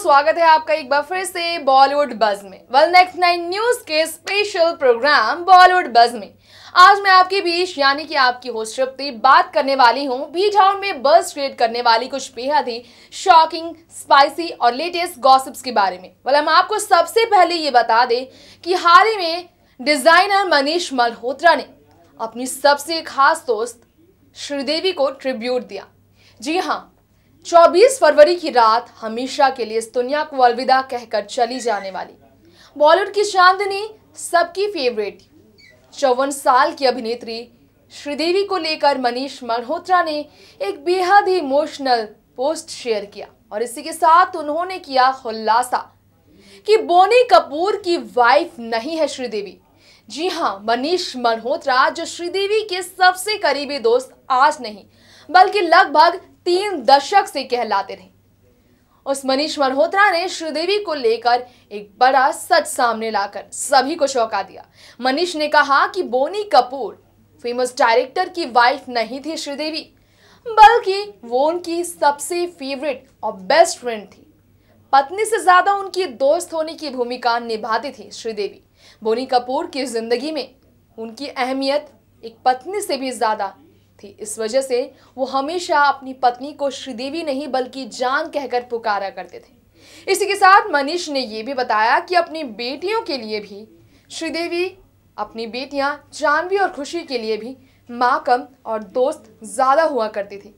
स्वागत है आपका एक बार फिर से बॉलीवुड बज़ में। नेक्स्ट 9 न्यूज के स्पेशल प्रोग्राम बॉलीवुड बज़ में आज मैं आपके बीच यानी कि आपकी होस्ट श्रुति बात करने वाली हूं बी टाउन में बज़ क्रिएट करने वाली कुछ बेहद ही शॉकिंग, स्पाइसी और लेटेस्ट गॉसिप्स के बारे में। हम आपको सबसे पहले ये बता दें कि हाल ही में डिजाइनर मनीष मल्होत्रा ने अपनी सबसे खास दोस्त श्रीदेवी को ट्रिब्यूट दिया। जी हाँ, 24 फरवरी की रात हमेशा के लिए इस दुनिया को अलविदा कहकर चली जाने वाली बॉलीवुड की चांदनी, सबकी फेवरेट 54 साल की अभिनेत्री श्रीदेवी को लेकर मनीष मल्होत्रा ने एक बेहद ही इमोशनल पोस्ट शेयर किया और इसी के साथ उन्होंने किया खुलासा कि बोनी कपूर की वाइफ नहीं है श्रीदेवी। जी हाँ, मनीष मल्होत्रा जो श्रीदेवी के सबसे करीबी दोस्त आज नहीं बल्कि लगभग 3 दशक से कहलाते रहे, उस मनीष मल्होत्रा ने श्रीदेवी को लेकर एक बड़ा सच सामने लाकर सभी को चौंका दिया। मनीष ने कहा कि बोनी कपूर फेमस डायरेक्टर की वाइफ नहीं थी श्रीदेवी, बल्कि वो उनकी सबसे फेवरेट और बेस्ट फ्रेंड थी। पत्नी से ज्यादा उनकी दोस्त होने की भूमिका निभाती थी श्रीदेवी। बोनी कपूर की जिंदगी में उनकी अहमियत एक पत्नी से भी ज्यादा थी। इस वजह से वो हमेशा अपनी पत्नी को श्रीदेवी नहीं बल्कि जान कहकर पुकारा करते थे। इसी के साथ मनीष ने ये भी बताया कि अपनी बेटियों के लिए भी श्रीदेवी, अपनी बेटियां जानवी और खुशी के लिए भी माँ कम और दोस्त ज्यादा हुआ करती थी।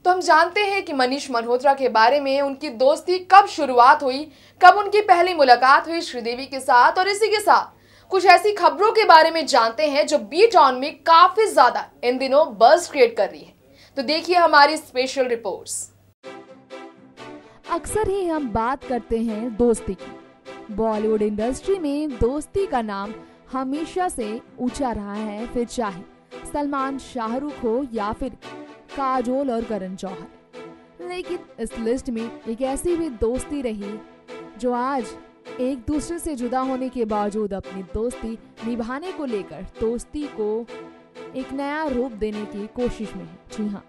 तो हम जानते हैं कि मनीष मल्होत्रा के बारे में, उनकी दोस्ती कब शुरुआत हुई, कब उनकी पहली मुलाकात हुई श्रीदेवी के साथ, और इसी के साथ कुछ ऐसी खबरों के बारे में जानते हैं जो बी टाउन में काफी ज्यादा इन दिनों बज़ क्रिएट कर रही है। तो देखिए हमारी स्पेशल रिपोर्ट्स। अक्सर ही हम बात करते हैं दोस्ती की। बॉलीवुड इंडस्ट्री में दोस्ती का नाम हमेशा से ऊंचा रहा है, फिर चाहे सलमान, शाहरुख हो या फिर काजोल और करण जौहर। लेकिन इस लिस्ट में एक ऐसी भी दोस्ती रही जो आज एक दूसरे से जुदा होने के बावजूद अपनी दोस्ती निभाने को लेकर दोस्ती को एक नया रूप देने की कोशिश में है। जी हाँ,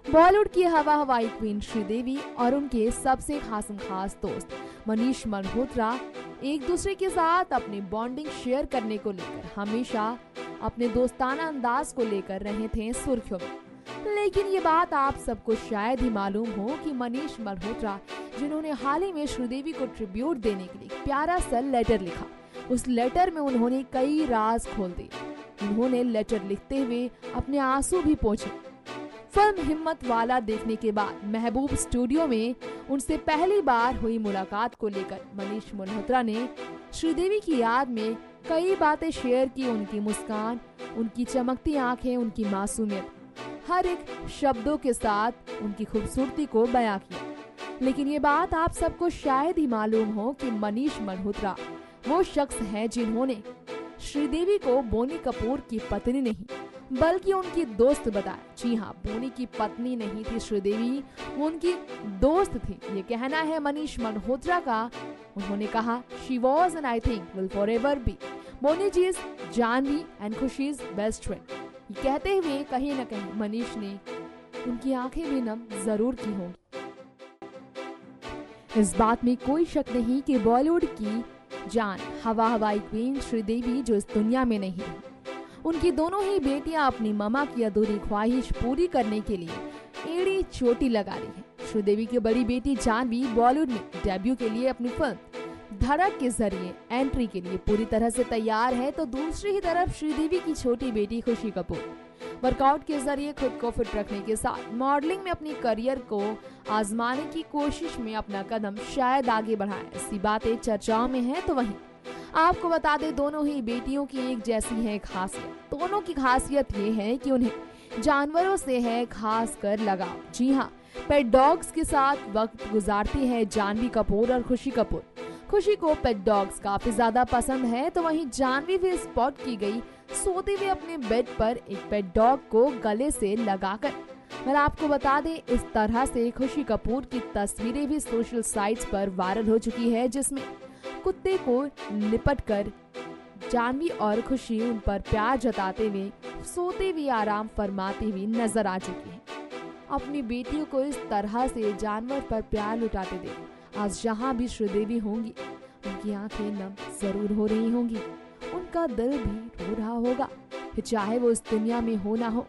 बॉलीवुड की हवाई क्वीन श्रीदेवी और उनके सबसे खास दोस्त मनीष मल्होत्रा एक दूसरे के साथ अपनी बॉन्डिंग शेयर करने को लेकर हमेशा अपने दोस्ताना अंदाज को लेकर रहे थे सुर्खियों में। लेकिन ये बात आप सबको शायद ही मालूम हो कि मनीष मल्होत्रा, जिन्होंने हाल ही में श्रीदेवी को ट्रिब्यूट देने के लिए प्यारा सा लेटर लिखा, उस लेटर में उन्होंने कई राज खोल दिए। उन्होंने लेटर लिखते हुए अपने आंसू भी पोंछे। फिल्म हिम्मत वाला देखने के बाद महबूब स्टूडियो में उनसे पहली बार हुई मुलाकात को लेकर मनीष मल्होत्रा ने श्रीदेवी की याद में कई बातें शेयर की। उनकी मुस्कान, उनकी चमकती आंखें, उनकी मासूमियत, हर एक शब्दों के साथ उनकी खूबसूरती को बयां किया। लेकिन ये बात आप सबको शायद ही मालूम हो कि मनीष मल्होत्रा वो शख्स है जिन्होंने श्रीदेवी को बोनी कपूर की पत्नी नहीं बल्कि उनकी दोस्त बताया। जी हाँ, बोनी की पत्नी नहीं थी श्रीदेवी, वो उनकी दोस्त थी। ये कहना है मनीष मल्होत्रा का। उन्होंने कहा, she was and I think will forever be Boney ji is Janhvi and Khushi's best friend. कहते हुए कहीं न कहीं मनीष ने उनकी आंखें भी नम जरूर की होंगी। इस बात में कोई शक नहीं कि बॉलीवुड की जान हवाई क्वीन श्रीदेवी जो इस दुनिया में नहीं रही, उनकी दोनों ही बेटियां अपनी मामा की अधूरी ख्वाहिश पूरी करने के लिए एड़ी चोटी लगा रही है। श्रीदेवी की बड़ी बेटी जानवी बॉलीवुड में डेब्यू के लिए अपनी फिल्म धड़क के जरिए एंट्री के लिए पूरी तरह से तैयार है, तो दूसरी ही तरफ श्रीदेवी की छोटी बेटी खुशी कपूर वर्कआउट के जरिए खुद को फिट रखने के साथ मॉडलिंग में अपनी करियर को आजमाने की कोशिश में अपना कदम शायद आगे बढ़ाए। ऐसी बातें चर्चाओं में है। तो वहीं आपको बता दें, दोनों ही बेटियों की एक जैसी है खासियत। दोनों की खासियत ये है कि उन्हें जानवरों से है खास कर लगाव। जी हाँ, पेट डॉग्स के साथ वक्त गुजारती है जानवी कपूर और खुशी कपूर। खुशी को पेट डॉग्स काफी ज्यादा पसंद है, तो वहीं जानवी भी स्पॉट की गई सोते हुए अपने बेड पर एक पेट डॉग को गले से लगाकर। और आपको बता दें, इस तरह से खुशी कपूर की तस्वीरें भी सोशल साइट्स पर वायरल हो चुकी है, जिसमें कुत्ते को लिपटकर जानवी और खुशी उन पर प्यार जताते हुए सोते हुए आराम फरमाती हुई नजर आ चुकी है। अपनी बेटियों को इस तरह से जानवर पर प्यार लुटाते देख आज जहाँ भी श्रीदेवी होंगी उनकी आंखें नम जरूर हो रही होंगी, उनका दिल भी रो रहा होगा। फिर चाहे वो इस दुनिया में हो ना हो,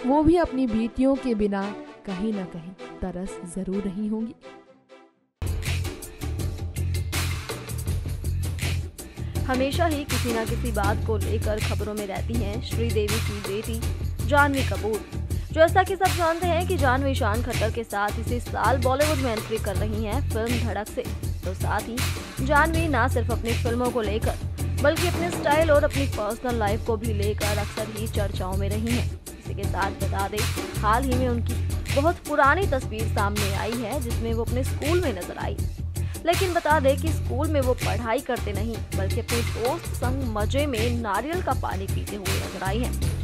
वो भी अपनी बेटियों के बिना कहीं ना कहीं तरस जरूर रही होंगी। हमेशा ही किसी न किसी बात को लेकर खबरों में रहती हैं श्रीदेवी की बेटी जानवी कपूर। जैसा कि सब जानते हैं कि जानवी ईशान खट्टर के साथ इसी साल बॉलीवुड में एंट्री कर रही हैं फिल्म धड़क से। तो साथ ही जानवी न सिर्फ अपनी फिल्मों को लेकर बल्कि अपने स्टाइल और अपनी पर्सनल लाइफ को भी लेकर अक्सर ही चर्चाओं में रही हैं। इसी के साथ बता दें, हाल ही में उनकी बहुत पुरानी तस्वीर सामने आई है जिसमें वो अपने स्कूल में नजर आई। लेकिन बता दें कि स्कूल में वो पढ़ाई करते नहीं बल्कि अपने दोस्त संग मजे में नारियल का पानी पीते हुए नजर आई हैं।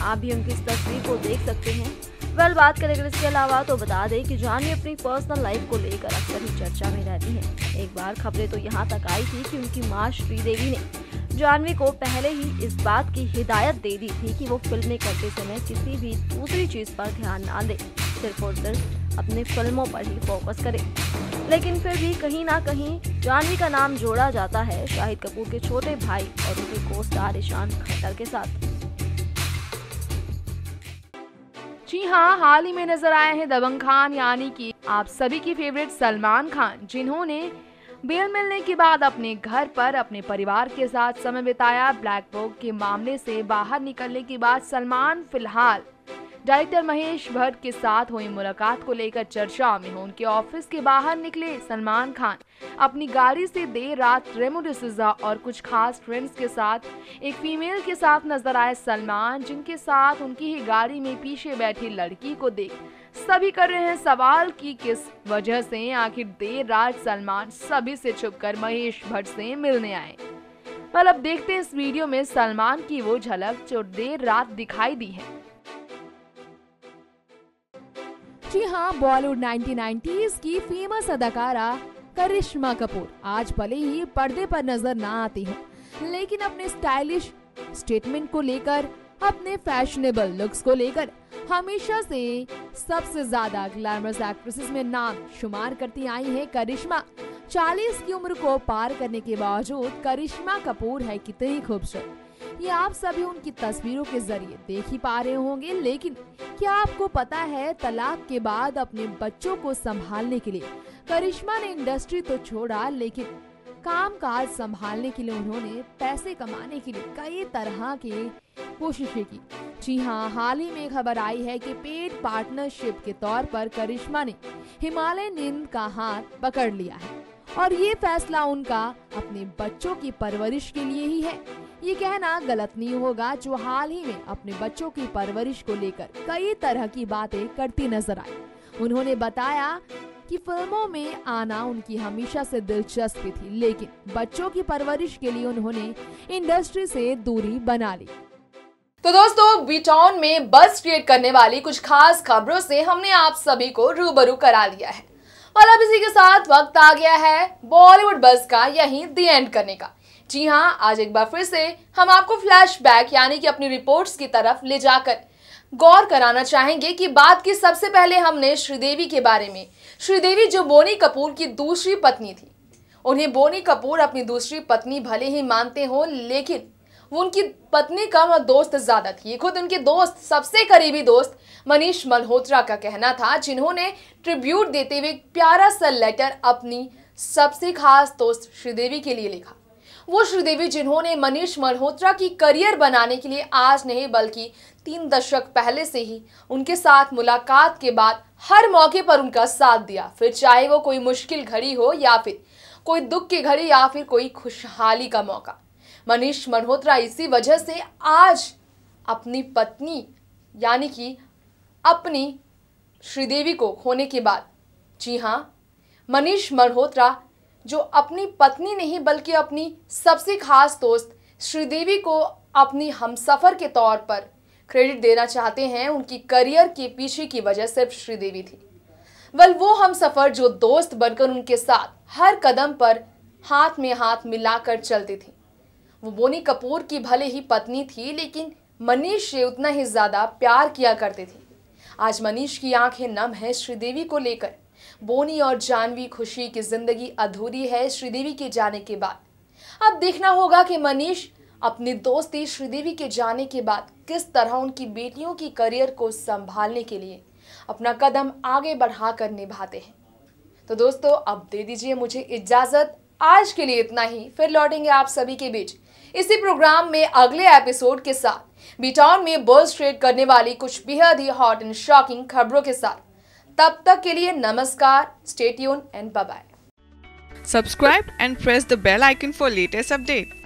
आप भी उनकी इस तस्वीर को देख सकते हैं। बात करें अगर इसके अलावा तो बता दें कि जानवी अपनी पर्सनल लाइफ को लेकर अक्सर ही चर्चा में रहती हैं। एक बार खबरें तो यहाँ तक आई थी कि उनकी मां श्रीदेवी ने जानवी को पहले ही इस बात की हिदायत दे दी थी कि वो फिल्में करते समय किसी भी दूसरी चीज पर ध्यान ना दे, सिर्फ और सिर्फ अपनी फिल्मों पर ही फोकस करे। लेकिन फिर भी कहीं ना कहीं जानवी का नाम जोड़ा जाता है शाहिद कपूर के छोटे भाई और उनके को स्टार ईशान खट्टर के साथ। जी हाँ, हाल ही में नजर आए हैं दबंग खान यानी कि आप सभी की फेवरेट सलमान खान, जिन्होंने बेल मिलने के बाद अपने घर पर अपने परिवार के साथ समय बिताया। ब्लैक बुक के मामले से बाहर निकलने के बाद सलमान फिलहाल डायरेक्टर महेश भट्ट के साथ हुई मुलाकात को लेकर चर्चा में हो। उनके ऑफिस के बाहर निकले सलमान खान अपनी गाड़ी से देर रात रेमो डिसूजा और कुछ खास फ्रेंड्स के साथ एक फीमेल के साथ नजर आए सलमान, जिनके साथ उनकी ही गाड़ी में पीछे बैठी लड़की को देख सभी कर रहे हैं सवाल कि किस वजह से आखिर देर रात सलमान सभी से छुपकर महेश भट्ट से मिलने आए। पर अब देखते हैं इस वीडियो में सलमान की वो झलक जो देर रात दिखाई दी है। जी हाँ, बॉलीवुड 1990s की फेमस अदाकारा करिश्मा कपूर आज भले ही पर्दे पर नजर ना आती है, लेकिन अपने स्टाइलिश स्टेटमेंट को लेकर, अपने फैशनेबल लुक्स को लेकर हमेशा से सबसे ज्यादा ग्लैमरस एक्ट्रेसेस में नाम शुमार करती आई है करिश्मा। 40 की उम्र को पार करने के बावजूद करिश्मा कपूर है कितनी खूबसूरत, ये आप सभी उनकी तस्वीरों के जरिए देख ही पा रहे होंगे। लेकिन क्या आपको पता है, तलाक के बाद अपने बच्चों को संभालने के लिए करिश्मा ने इंडस्ट्री तो छोड़ा, लेकिन कामकाज संभालने के लिए उन्होंने पैसे कमाने के लिए कई तरह की कोशिशें की। जी हाँ, हाल ही में खबर आई है कि पेड पार्टनरशिप के तौर पर करिश्मा ने हिमालय नींद का हाथ पकड़ लिया है और ये फैसला उनका अपने बच्चों की परवरिश के लिए ही है। ये कहना गलत नहीं होगा जो हाल ही में अपने बच्चों की परवरिश को लेकर कई तरह की बातें करती नजर आई। उन्होंने बताया कि फिल्मों में आना उनकी हमेशा से दिलचस्पी थी, लेकिन बच्चों की परवरिश के लिए उन्होंने इंडस्ट्री से दूरी बना ली। तो दोस्तों, बीटाउन में बज़ क्रिएट करने वाली कुछ खास खबरों से हमने आप सभी को रूबरू करा लिया है और अब इसी के साथ वक्त आ गया है बॉलीवुड बज़ का यहीं दी एंड करने का। जी हाँ, आज एक बार फिर से हम आपको फ्लैशबैक यानी कि अपनी रिपोर्ट्स की तरफ ले जाकर गौर कराना चाहेंगे कि बात की सबसे पहले हमने श्रीदेवी के बारे में। श्रीदेवी जो बोनी कपूर की दूसरी पत्नी थी, उन्हें बोनी कपूर अपनी दूसरी पत्नी भले ही मानते हो, लेकिन वो उनकी पत्नी कम दोस्त ज्यादा थी। खुद उनके दोस्त, सबसे करीबी दोस्त मनीष मल्होत्रा का कहना था, जिन्होंने ट्रिब्यूट देते हुए एक प्यारा सा लेटर अपनी सबसे खास दोस्त श्रीदेवी के लिए लिखा। वो श्रीदेवी जिन्होंने मनीष मल्होत्रा की करियर बनाने के लिए आज नहीं बल्कि 3 दशक पहले से ही उनके साथ मुलाकात के बाद हर मौके पर उनका साथ दिया, फिर चाहे वो कोई मुश्किल घड़ी हो या फिर कोई दुख की घड़ी या फिर कोई खुशहाली का मौका। मनीष मल्होत्रा इसी वजह से आज अपनी पत्नी यानी कि अपनी श्रीदेवी को खोने के बाद, जी हाँ, मनीष मल्होत्रा जो अपनी पत्नी नहीं बल्कि अपनी सबसे खास दोस्त श्रीदेवी को अपनी हमसफर के तौर पर क्रेडिट देना चाहते हैं। उनकी करियर के पीछे की वजह सिर्फ श्रीदेवी थी। वो हमसफर जो दोस्त बनकर उनके साथ हर कदम पर हाथ में हाथ मिलाकर चलती थी। वो बोनी कपूर की भले ही पत्नी थी, लेकिन मनीष से उतना ही ज्यादा प्यार किया करती थी। आज मनीष की आंखें नम है श्रीदेवी को लेकर। बोनी और जानवी खुशी की जिंदगी अधूरी है श्रीदेवी के जाने के बाद। अब देखना होगा कि मनीष अपनी दोस्ती श्रीदेवी के जाने के बाद किस तरह उनकी बेटियों की करियर को संभालने के लिए अपना कदम आगे बढ़ाकर निभाते हैं। तो दोस्तों अब दे दीजिए मुझे इजाजत, आज के लिए इतना ही। फिर लौटेंगे आप सभी के बीच इसी प्रोग्राम में अगले एपिसोड के साथ, बी टाउन में बज़ क्रिएट करने वाली कुछ बेहद ही हॉट एंड शॉकिंग खबरों के साथ। तब तक के लिए नमस्कार, stay tune and bye bye. Subscribe and press the bell icon for latest updates.